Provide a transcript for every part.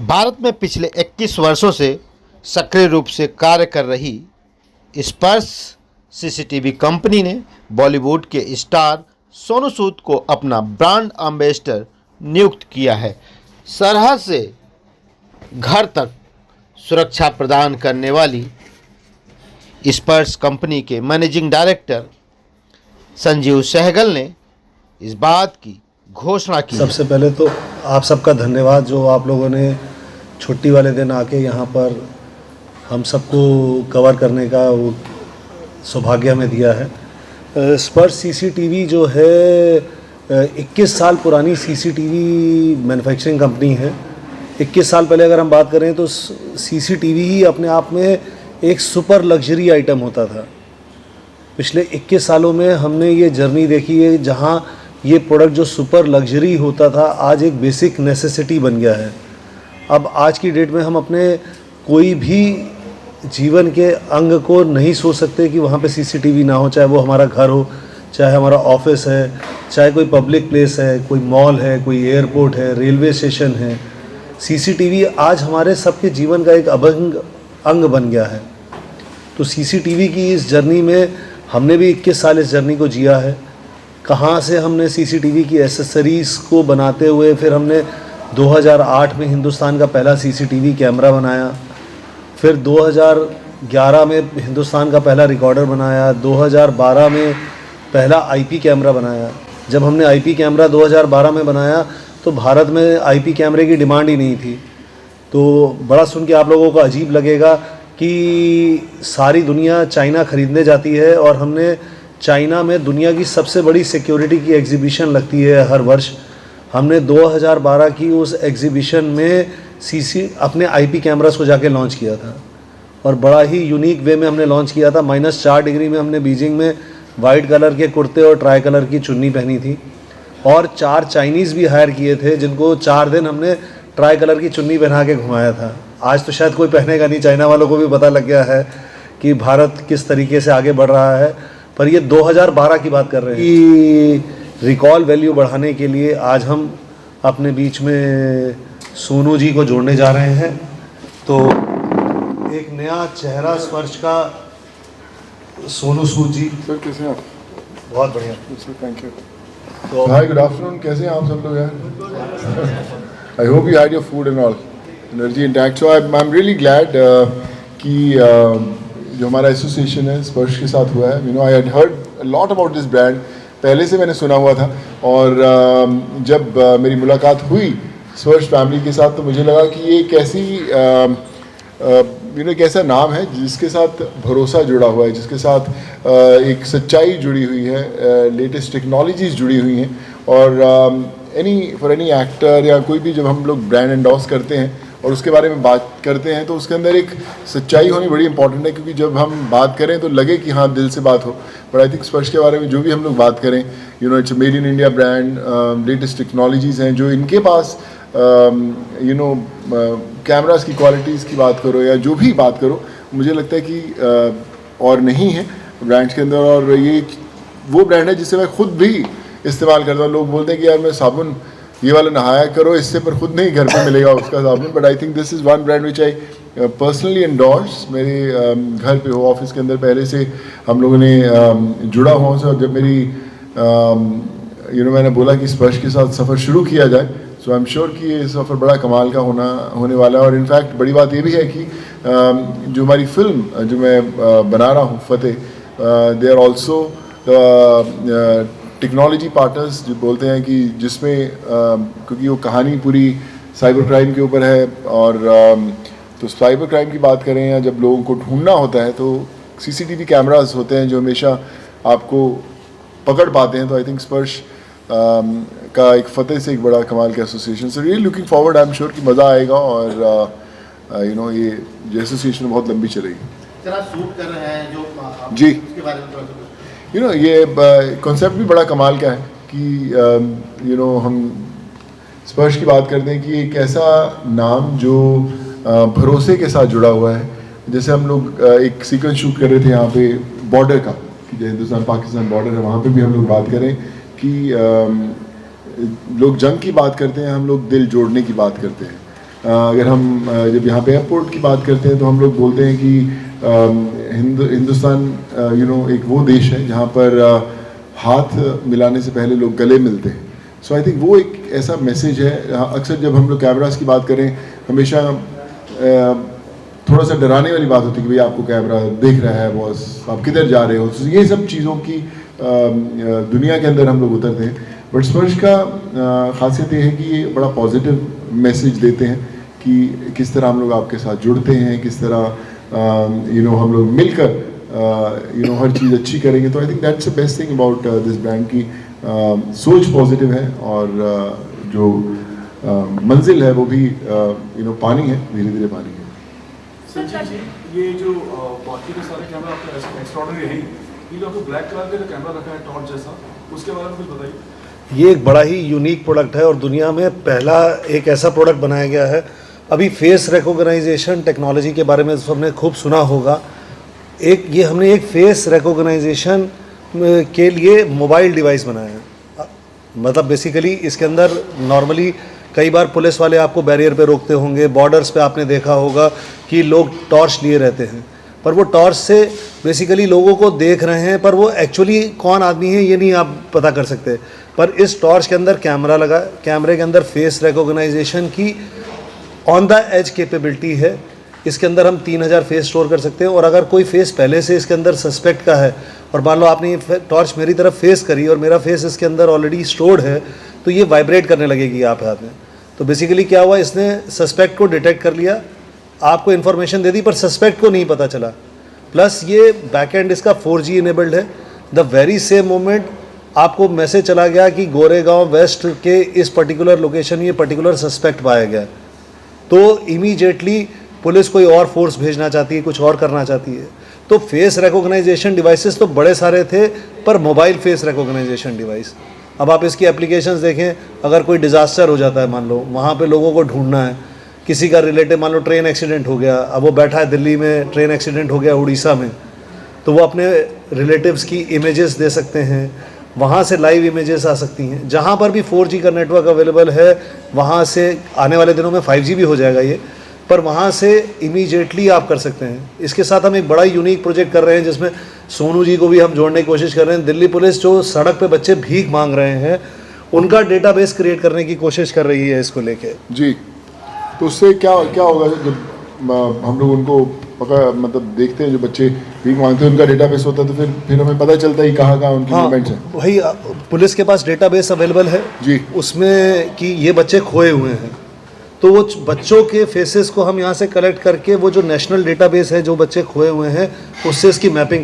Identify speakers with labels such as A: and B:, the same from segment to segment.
A: भारत में पिछले 21 वर्षों से सक्रिय रूप से कार्य कर रही स्पर्श सीसीटीवी कंपनी ने बॉलीवुड के स्टार सोनू सूद को अपना ब्रांड एम्बेसडर नियुक्त किया है। सरहद से घर तक सुरक्षा प्रदान करने वाली स्पर्श कंपनी के मैनेजिंग डायरेक्टर संजीव सहगल ने इस बात की घोषणा की।
B: सबसे पहले तो आप सबका धन्यवाद जो आप लोगों ने छुट्टी वाले दिन आके यहाँ पर हम सबको कवर करने का वो सौभाग्य हमें दिया है। स्पर्श सीसीटीवी जो है 21 साल पुरानी सीसीटीवी मैन्युफैक्चरिंग कंपनी है। 21 साल पहले अगर हम बात करें तो सीसीटीवी ही अपने आप में एक सुपर लग्जरी आइटम होता था। पिछले 21 सालों में हमने ये जर्नी देखी है जहाँ ये प्रोडक्ट जो सुपर लग्जरी होता था आज एक बेसिक नेसेसिटी बन गया है। अब आज की डेट में हम अपने कोई भी जीवन के अंग को नहीं सोच सकते कि वहाँ पे सीसीटीवी ना हो, चाहे वो हमारा घर हो, चाहे हमारा ऑफिस है, चाहे कोई पब्लिक प्लेस है, कोई मॉल है, कोई एयरपोर्ट है, रेलवे स्टेशन है। सीसीटीवी आज हमारे सबके जीवन का एक अभिन्न अंग बन गया है। तो सीसीटीवी की इस जर्नी में हमने भी 21 साल इस जर्नी को जिया है। कहाँ से हमने सीसीटीवी की एसेसरीज़ को बनाते हुए फिर हमने 2008 में हिंदुस्तान का पहला सीसीटीवी कैमरा बनाया, फिर 2011 में हिंदुस्तान का पहला रिकॉर्डर बनाया, 2012 में पहला आईपी कैमरा बनाया। जब हमने आईपी कैमरा 2012 में बनाया तो भारत में आईपी कैमरे की डिमांड ही नहीं थी। तो बड़ा सुन के आप लोगों को अजीब लगेगा कि सारी दुनिया चाइना ख़रीदने जाती है और हमने चाइना में दुनिया की सबसे बड़ी सिक्योरिटी की एग्जीबिशन लगती है हर वर्ष। हमने 2012 की उस एग्जीबिशन में अपने आईपी कैमरास को जाके लॉन्च किया था और बड़ा ही यूनिक वे में हमने लॉन्च किया था। -4 डिग्री में हमने बीजिंग में वाइट कलर के कुर्ते और ट्राई कलर की चुन्नी पहनी थी और 4 चाइनीज़ भी हायर किए थे जिनको 4 दिन हमने ट्राई कलर की चुन्नी पहना के घुमाया था। आज तो शायद कोई पहनेगा नहीं, चाइना वालों को भी पता लग गया है कि भारत किस तरीके से आगे बढ़ रहा है। पर ये 2012 की बात कर रहे हैं कि रिकॉल वैल्यू बढ़ाने के लिए आज हम अपने बीच में सोनू जी को जोड़ने जा रहे हैं। तो एक नया चेहरा स्पर्श का सोनू सूद जी।
C: सर कैसे हैं आप?
B: बहुत बढ़िया
C: सर, थैंक यू।
B: तो
C: हाय, गुड आफ्टरनून। कैसे हैं आप सब लोग यार? I hope you had your food and all, energy intact. So I am really glad कि जो हमारा एसोसिएशन है स्पर्श के साथ हुआ है। I had heard a lot about this brand, पहले से मैंने सुना हुआ था और जब मेरी मुलाकात हुई स्पर्श फैमिली के साथ तो मुझे लगा कि ये एक ऐसी एक ऐसा नाम है जिसके साथ भरोसा जुड़ा हुआ है, जिसके साथ एक सच्चाई जुड़ी हुई है, लेटेस्ट टेक्नोलॉजीज़ जुड़ी हुई हैं। और फॉर एनी एक्टर या कोई भी जब हम लोग ब्रांड एंडोर्स करते हैं और उसके बारे में बात करते हैं तो उसके अंदर एक सच्चाई होनी बड़ी इंपॉर्टेंट है, क्योंकि जब हम बात करें तो लगे कि हाँ दिल से बात हो। बट आई थिंक स्पर्श के बारे में जो भी हम लोग बात करें, it's made in India brand, latest technologies हैं जो इनके पास, कैमरास की क्वालिटीज़ की बात करो या जो भी बात करो, मुझे लगता है कि और नहीं है ब्रांड्स के अंदर। और ये वो ब्रांड है जिसे मैं खुद भी इस्तेमाल करता हूँ। लोग बोलते हैं कि यार मैं साबुन ये वाला नहाया करो इससे, पर खुद नहीं घर पे मिलेगा उसका साबुन। But I think this is one brand which I personally endorse. मेरे घर पे हो, ऑफिस के अंदर पहले से हम लोगों ने जुड़ा हुआ उनसे। और जब मेरी मैंने बोला कि स्पर्श के साथ सफ़र शुरू किया जाए, सो आई एम श्योर कि ये सफ़र बड़ा कमाल का होने वाला है। और इनफैक्ट बड़ी बात ये भी है कि जो हमारी फिल्म जो मैं बना रहा हूँ Fateh, they are also technology partners जो बोलते हैं कि जिसमें क्योंकि वो कहानी पूरी साइबर क्राइम के ऊपर है। और तो साइबर क्राइम की बात करें या जब लोगों को ढूंढना होता है तो सीसीटीवी कैमरास होते हैं जो हमेशा आपको पकड़ पाते हैं। तो आई थिंक स्पर्श का एक फतेह से एक बड़ा कमाल का association. So really looking forward, I am sure कि मज़ा आएगा और ये एसोसिएशन बहुत लंबी चलेगी।
A: शूट कर रहे हैं जो
C: जी,
A: इसके बारे में
C: ये कॉन्सेप्ट भी बड़ा कमाल का है कि हम स्पर्श की बात करते हैं कि एक ऐसा नाम जो भरोसे के साथ जुड़ा हुआ है। जैसे हम लोग एक सीक्वेंस शूट कर रहे थे यहाँ पे बॉर्डर का, कि जो हिंदुस्तान पाकिस्तान बॉर्डर है वहाँ पे भी हम लोग बात करें कि लोग जंग की बात करते हैं, हम लोग दिल जोड़ने की बात करते हैं। अगर हम जब यहाँ पे एयरपोर्ट की बात करते हैं तो हम लोग बोलते हैं कि हिंदुस्तान एक वो देश है जहाँ पर हाथ मिलाने से पहले लोग गले मिलते हैं। सो आई थिंक वो एक ऐसा मैसेज है। अक्सर जब हम लोग कैमरास की बात करें हमेशा थोड़ा सा डराने वाली बात होती है कि भाई आपको कैमरा देख रहा है बॉस, आप किधर जा रहे हो। तो ये सब चीज़ों की दुनिया के अंदर हम लोग उतरते हैं। बट स्पर्श का खासियत ये है कि ये बड़ा पॉजिटिव मैसेज देते हैं कि किस तरह हम लोग आपके साथ जुड़ते हैं, किस तरह हम लोग मिलकर हर चीज़ अच्छी करेंगे। तो I think that's the best thing about this brand की सोच पॉजिटिव है और जो मंजिल है वो भी पानी है, धीरे धीरे पानी है।
D: संजीव जी, ये जो बाकी के सारे कैमरा आपका एक्स्ट्राऑर्डिनरी है, ये जो आपको ब्लैक कलर का जो कैमरा रखा है टॉर्च जैसा, उसके बारे में कुछ बताइए।
B: ये एक बड़ा ही यूनिक प्रोडक्ट है और दुनिया में पहला एक ऐसा प्रोडक्ट बनाया गया है। अभी फेस रिकॉग्नाइजेशन टेक्नोलॉजी के बारे में सबने खूब सुना होगा। हमने एक फेस रिकॉग्नाइजेशन के लिए मोबाइल डिवाइस बनाया है। मतलब बेसिकली इसके अंदर नॉर्मली कई बार पुलिस वाले आपको बैरियर पे रोकते होंगे, बॉर्डर्स पे आपने देखा होगा कि लोग टॉर्च लिए रहते हैं, पर वो टॉर्च से बेसिकली लोगों को देख रहे हैं, पर वो एक्चुअली कौन आदमी है ये नहीं आप पता कर सकते। पर इस टॉर्च के अंदर कैमरा लगा, कैमरे के अंदर फेस रिकॉग्नाइजेशन की ऑन द एज कैपेबिलिटी है। इसके अंदर हम 3000 फेस स्टोर कर सकते हैं और अगर कोई फेस पहले से इसके अंदर सस्पेक्ट का है और मान लो आपने ये टॉर्च मेरी तरफ फेस करी और मेरा फेस इसके अंदर ऑलरेडी स्टोर्ड है, तो ये वाइब्रेट करने लगेगी आप हाथ में। तो बेसिकली क्या हुआ, इसने सस्पेक्ट को डिटेक्ट कर लिया, आपको इन्फॉर्मेशन दे दी, पर सस्पेक्ट को नहीं पता चला। प्लस ये बैकएंड इसका 4G इनेबल्ड है। द वेरी सेम मोमेंट आपको मैसेज चला गया कि गोरेगांव वेस्ट के इस पर्टिकुलर लोकेशन ये पर्टिकुलर सस्पेक्ट पाया गया, तो इमीडिएटली पुलिस कोई और फोर्स भेजना चाहती है, कुछ और करना चाहती है। तो फेस रिकॉग्नाइजेशन डिवाइसेस तो बड़े सारे थे, पर मोबाइल फेस रिकॉग्नाइजेशन डिवाइस, अब आप इसकी एप्लीकेशंस देखें, अगर कोई डिज़ास्टर हो जाता है, मान लो वहाँ पे लोगों को ढूंढना है, किसी का रिलेटिव मान लो ट्रेन एक्सीडेंट हो गया, अब वो बैठा है दिल्ली में, ट्रेन एक्सीडेंट हो गया उड़ीसा में, तो वो अपने रिलेटिव्स की इमेजेस दे सकते हैं, वहाँ से लाइव इमेजेस आ सकती हैं। जहाँ पर भी 4G का नेटवर्क अवेलेबल है वहाँ से, आने वाले दिनों में 5G भी हो जाएगा ये, पर वहाँ से इमीडिएटली आप कर सकते हैं। इसके साथ हम एक बड़ा यूनिक प्रोजेक्ट कर रहे हैं जिसमें सोनू जी को भी हम जोड़ने की कोशिश कर रहे हैं। दिल्ली पुलिस जो सड़क पे बच्चे भीख मांग रहे हैं, उनका डेटाबेस क्रिएट करने की कोशिश कर रही है इसको लेके।
C: जी, तो उससे क्या होगा जब हम लोग उनको मतलब देखते हैं, जो बच्चे भीख मांगते हैं उनका डेटाबेस होता है, तो फिर हमें पता चलता है कहाँ उनकी मूवमेंट्स हैं।
B: वही पुलिस के पास डेटाबेस अवेलेबल है
C: जी,
B: उसमें कि ये बच्चे खोए हुए हैं, तो वो बच्चों के फेसेस को हम यहाँ से कलेक्ट करके वो जो नेशनल डेटाबेस है जो बच्चे खोए हुए हैं उससे इसकी मैपिंग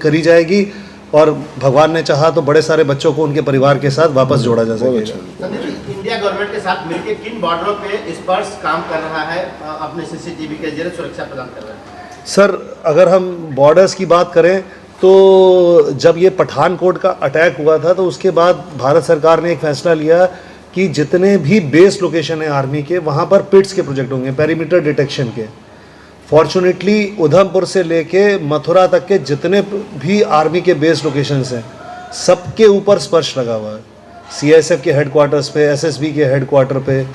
B: करी जाएगी और भगवान ने चाहा तो बड़े सारे बच्चों को उनके परिवार के साथ वापस जोड़ा जा सकेगा।
E: इंडिया गवर्नमेंट के साथ मिलकर किन बॉर्डरों पे स्पर्श काम कर रहा है, अपने CCTV के जरिए सुरक्षा प्रदान कर रहा है?
B: सर, अगर हम बॉर्डर्स की बात करें तो जब ये पठानकोट का अटैक हुआ था तो उसके बाद भारत सरकार ने एक फैसला लिया कि जितने भी बेस लोकेशन है आर्मी के, वहाँ पर पिट्स के प्रोजेक्ट होंगे, पेरीमीटर डिटेक्शन के। फॉर्चुनेटली उधमपुर से लेके मथुरा तक के जितने भी आर्मी के बेस लोकेशंस हैं सबके ऊपर स्पर्श लगा हुआ है। CISF के हेडक्वार्टर्स पे, SSB के हेडक्वार्टर पे,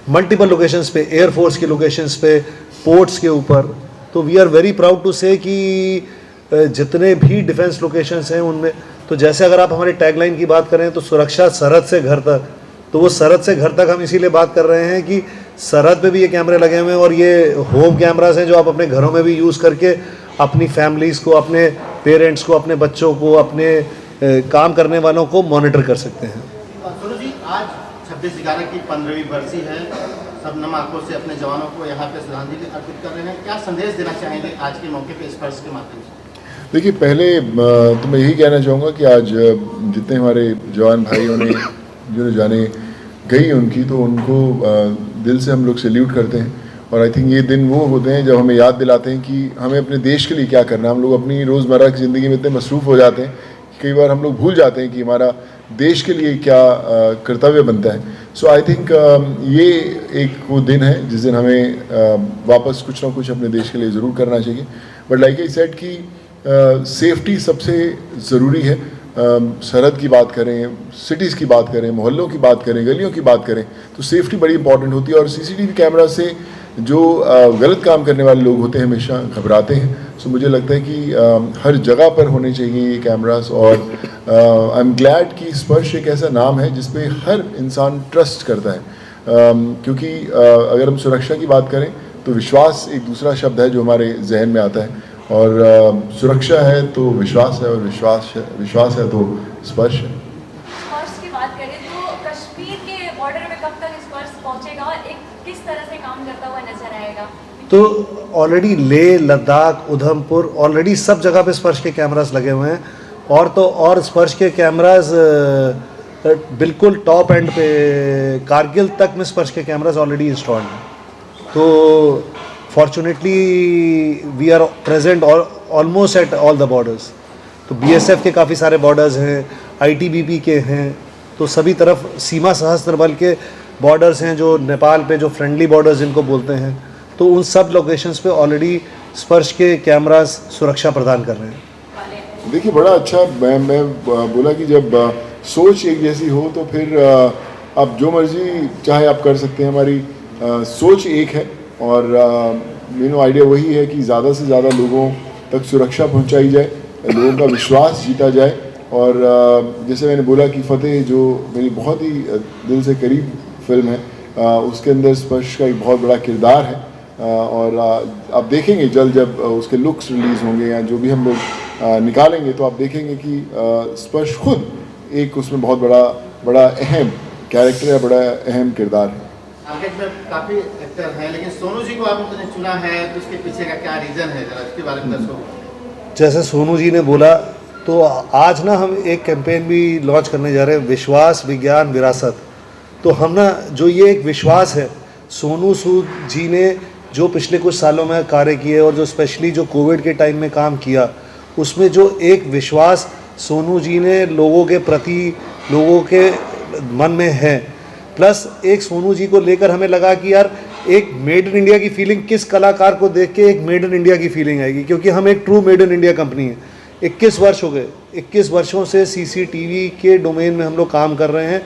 B: मल्टीपल लोकेशंस पे, एयरफोर्स के लोकेशंस पे, पोर्ट्स के ऊपर। तो we are very proud to say कि जितने भी डिफेंस लोकेशंस हैं उनमें, तो जैसे अगर आप हमारी टैगलाइन की बात करें तो सुरक्षा सरहद से घर तक, तो वो सरहद से घर तक हम इसीलिए बात कर रहे हैं कि सरहद पे भी ये कैमरे लगे हुए हैं और ये होम कैमरास हैं जो आप अपने घरों में भी यूज़ करके अपनी फैमिलीज़ को, अपने पेरेंट्स को, अपने बच्चों को, अपने काम करने वालों को मॉनिटर कर सकते हैं।
E: सोनू जी, आज 26/11 की 15वीं बरसी है, सब नम आंखों से अपने जवानों को यहाँ पे श्रद्धांजलि अर्पित कर रहे हैं, क्या संदेश देना चाहेंगे आज के मौके पे स्पर्श के माध्यम से?
C: देखिए, पहले तो मैं यही कहना चाहूँगा कि आज जितने हमारे जवान भाइयों ने जो जाने गई उनकी, तो उनको दिल से हम लोग सैल्यूट करते हैं। और आई थिंक ये दिन वो होते हैं जब हमें याद दिलाते हैं कि हमें अपने देश के लिए क्या करना है। हम लोग अपनी रोज़मर्रा की ज़िंदगी में इतने मसरूफ़ हो जाते हैं कि कई बार हम लोग भूल जाते हैं कि हमारा देश के लिए क्या कर्तव्य बनता है। सो आई थिंक ये एक वो दिन है जिस दिन हमें वापस कुछ ना कुछ अपने देश के लिए ज़रूर करना चाहिए। बट लाइक आई सेड कि सेफ्टी सबसे ज़रूरी है। सरहद की बात करें, सिटीज़ की बात करें, मोहल्लों की बात करें, गलियों की बात करें, तो सेफ्टी बड़ी इंपॉर्टेंट होती है। और सीसीटीवी कैमरा से जो गलत काम करने वाले लोग होते हैं हमेशा घबराते हैं। सो मुझे लगता है कि हर जगह पर होने चाहिए ये कैमरास। और आई एम ग्लैड कि स्पर्श एक ऐसा नाम है जिस पे हर इंसान ट्रस्ट करता है, क्योंकि अगर हम सुरक्षा की बात करें तो विश्वास एक दूसरा शब्द है जो हमारे जहन में आता है। और सुरक्षा है तो विश्वास है, और विश्वास है तो स्पर्श है।
F: स्पर्श की बात करें तो कश्मीर के बॉर्डर में कब तक स्पर्श पहुंचेगा और एक किस तरह से काम करता हुआ नजर आएगा?
B: तो ऑलरेडी लेह, लद्दाख, उधमपुर ऑलरेडी सब जगह पे स्पर्श के कैमरास लगे हुए हैं। और स्पर्श के कैमरास बिल्कुल टॉप एंड पे कारगिल तक में स्पर्श के कैमरास ऑलरेडी इंस्टॉल्ड हैं। तो fortunately we are present almost at all the borders. तो बीएसएफ के काफ़ी सारे बॉर्डर्स हैं, आईटीबीपी के हैं, तो सभी तरफ सीमा सशस्त्र बल के बॉर्डर्स हैं जो नेपाल पे जो फ्रेंडली बॉर्डर्स जिनको बोलते हैं, तो उन सब लोकेशंस पे ऑलरेडी स्पर्श के कैमरास सुरक्षा प्रदान कर रहे हैं।
C: देखिए बड़ा अच्छा, मैं बोला कि जब सोच एक जैसी हो तो फिर आप जो मर्जी चाहे आप कर सकते हैं। हमारी सोच एक है और मेन आइडिया वही है कि ज़्यादा से ज़्यादा लोगों तक सुरक्षा पहुंचाई जाए, लोगों का विश्वास जीता जाए। और जैसे मैंने बोला कि फतेह जो मेरी बहुत ही दिल से करीब फिल्म है, उसके अंदर स्पर्श का एक बहुत बड़ा किरदार है। और आप देखेंगे जल्द जब उसके लुक्स रिलीज़ होंगे या जो भी हम लोग निकालेंगे तो आप देखेंगे कि स्पर्श खुद एक उसमें बहुत बड़ा अहम कैरेक्टर है, बड़ा अहम किरदार है।
E: आगे में काफ़ी एक्टर हैं, लेकिन सोनू जी को आपने चुना है तो उसके पीछे का क्या रीज़न है, जरा इसके बारे में दर्शकों को।
B: जैसे सोनू जी ने बोला, तो आज ना हम एक कैंपेन भी लॉन्च करने जा रहे हैं, विश्वास विज्ञान विरासत। तो हम ना जो ये एक विश्वास है, सोनू सूद जी ने जो पिछले कुछ सालों में कार्य किए और जो स्पेशली जो कोविड के टाइम में काम किया, उसमें जो एक विश्वास सोनू जी ने लोगों के प्रति, लोगों के मन में है, प्लस एक सोनू जी को लेकर हमें लगा कि यार एक मेड इन इंडिया की फीलिंग किस कलाकार को देख के एक मेड इन इंडिया की फीलिंग आएगी, क्योंकि हम एक true made in India company है। 21 वर्ष हो गए, 21 वर्षों से सीसीटीवी के डोमेन में हम लोग काम कर रहे हैं।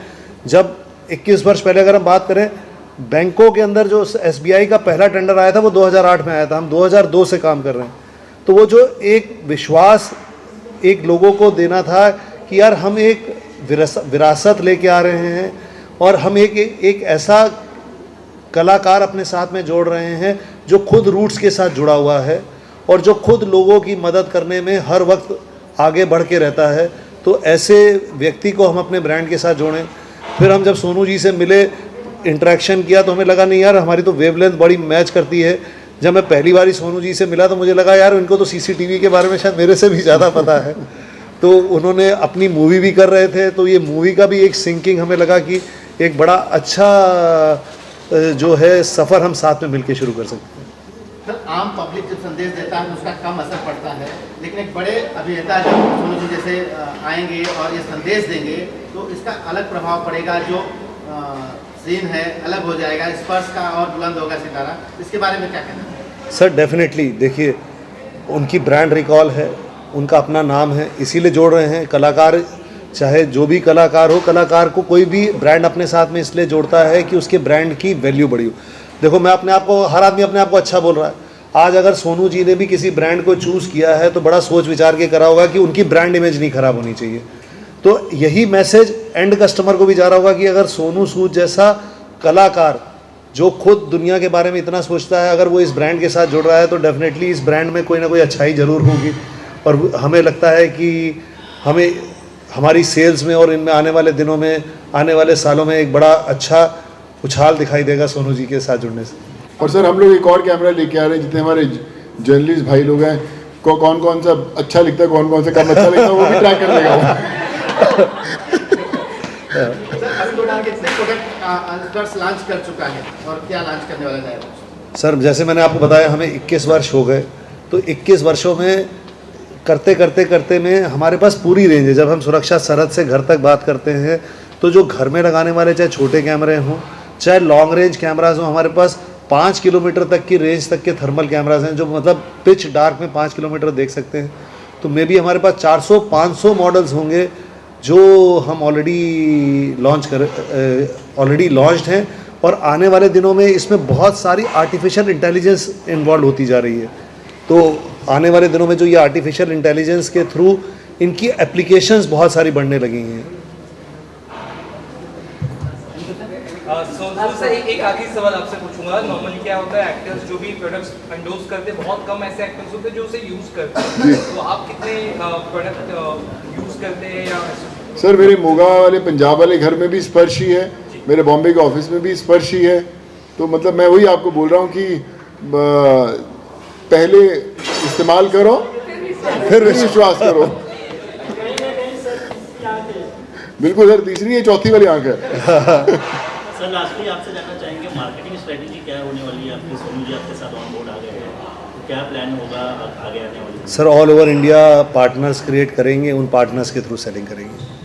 B: जब 21 वर्ष पहले अगर हम बात करें, बैंकों के अंदर जो एसबीआई का पहला टेंडर आया था वो 2008 में आया था, हम 2002 से काम कर रहे हैं। तो वो जो एक विश्वास एक लोगों को देना था कि यार हम एक विरासत लेके आ रहे हैं और हम एक ऐसा कलाकार अपने साथ में जोड़ रहे हैं जो खुद रूट्स के साथ जुड़ा हुआ है और जो खुद लोगों की मदद करने में हर वक्त आगे बढ़ के रहता है। तो ऐसे व्यक्ति को हम अपने ब्रांड के साथ जोड़ें। फिर हम जब सोनू जी से मिले, इंटरेक्शन किया, तो हमें लगा नहीं यार हमारी तो वेवलेंथ बड़ी मैच करती है। जब मैं पहली बार सोनू जी से मिला तो मुझे लगा यार इनको तो सीसीटीवी के बारे में शायद मेरे से भी ज़्यादा पता है। तो उन्होंने अपनी मूवी भी कर रहे थे, तो ये मूवी का भी एक सिंकिंग हमें लगा कि एक बड़ा अच्छा जो है सफ़र हम साथ में मिलकर शुरू कर सकते हैं।
E: सर, आम पब्लिक जब संदेश देता है तो उसका कम असर पड़ता है, लेकिन एक बड़े अभिनेता जब सोनू जी जैसे आएंगे और ये संदेश देंगे तो इसका अलग प्रभाव पड़ेगा। जो सीन है अलग हो जाएगा, स्पर्श का और बुलंद होगा सितारा। इसके बारे में क्या कहना है?
B: सर डेफिनेटली, देखिए उनकी ब्रांड रिकॉल है, उनका अपना नाम है, इसीलिए जोड़ रहे हैं। कलाकार चाहे जो भी कलाकार हो, कलाकार को कोई भी ब्रांड अपने साथ में इसलिए जोड़ता है कि उसके ब्रांड की वैल्यू बढ़ी हो। देखो मैं अपने आप को, हर आदमी अपने आप को अच्छा बोल रहा है। आज अगर सोनू जी ने भी किसी ब्रांड को चूज़ किया है तो बड़ा सोच विचार के करा होगा कि उनकी ब्रांड इमेज नहीं खराब होनी चाहिए। तो यही मैसेज एंड कस्टमर को भी जा रहा होगा कि अगर सोनू सूद जैसा कलाकार जो खुद दुनिया के बारे में इतना सोचता है, अगर वो इस ब्रांड के साथ जुड़ रहा है तो डेफिनेटली इस ब्रांड में कोई ना कोई अच्छाई ज़रूर होगी। और हमें लगता है कि हमें हमारी सेल्स में और इनमें आने वाले दिनों में, आने वाले सालों में एक बड़ा अच्छा उछाल दिखाई देगा सोनू जी के साथ जुड़ने से।
C: और सर हम लोग एक और कैमरा लेके आ रहे हैं, जितने हमारे जर्नलिस्ट भाई लोग हैं को कौन कौन सा अच्छा लिखता है, कौन कौन सा कम अच्छा लिखता है, वो भी ट्रैक कर लेगा।
E: लॉन्च कर चुका है और क्या लॉन्च करने वाला है?
B: सर जैसे मैंने आपको बताया, हमें 21 वर्ष हो गए, तो 21 वर्षों में करते में हमारे पास पूरी रेंज है। जब हम सुरक्षा सरहद से घर तक बात करते हैं तो जो घर में लगाने वाले चाहे छोटे कैमरे हों, चाहे लॉन्ग रेंज कैमराज हों, हमारे पास 5 किलोमीटर तक की रेंज तक के थर्मल कैमराज हैं जो मतलब पिच डार्क में 5 किलोमीटर देख सकते हैं। तो मे बी हमारे पास 400-500 मॉडल्स होंगे जो हम ऑलरेडी लॉन्च्ड हैं, और आने वाले दिनों में इसमें बहुत सारी आर्टिफिशियल इंटेलिजेंस इन्वॉल्व होती जा रही है। तो आने वाले दिनों में जो ये आर्टिफिशियल इंटेलिजेंस के थ्रू इनकी एप्लीकेशंस बहुत सारी बढ़ने लगी हैं।
G: सर एक आखिरी सवाल आपसे पूछूंगा। नॉर्मली क्या होता है, एक्टर्स जो भी प्रोडक्ट्स एंडोर्स करते हैं, बहुत कम ऐसे एक्टर्स होते हैं जो उसे यूज़ करते हैं, तो आप कितने प्रोडक्ट यूज़ करते हैं? या
C: सर मेरे मोगा वाले पंजाब वाले घर में भी स्पर्श ही है, मेरे बॉम्बे के ऑफिस में भी स्पर्श ही है। तो मतलब मैं वही आपको बोल रहा हूँ कि पहले इस्तेमाल करो फिर विश्वास करो। बिल्कुल सर, तीसरी या चौथी वाली आंख है।
H: सर लास्टली आपसे जानना चाहेंगे, मार्केटिंग स्ट्रेटेजी क्या होने वाली है आपकी? सोनू जी आपके साथ ऑन बोर्ड आ गए हैं, तो क्या प्लान होगा आगे आने वाली?
B: Sir all over India partners create करेंगे, उन पार्टनर्स के थ्रू सेलिंग करेंगे।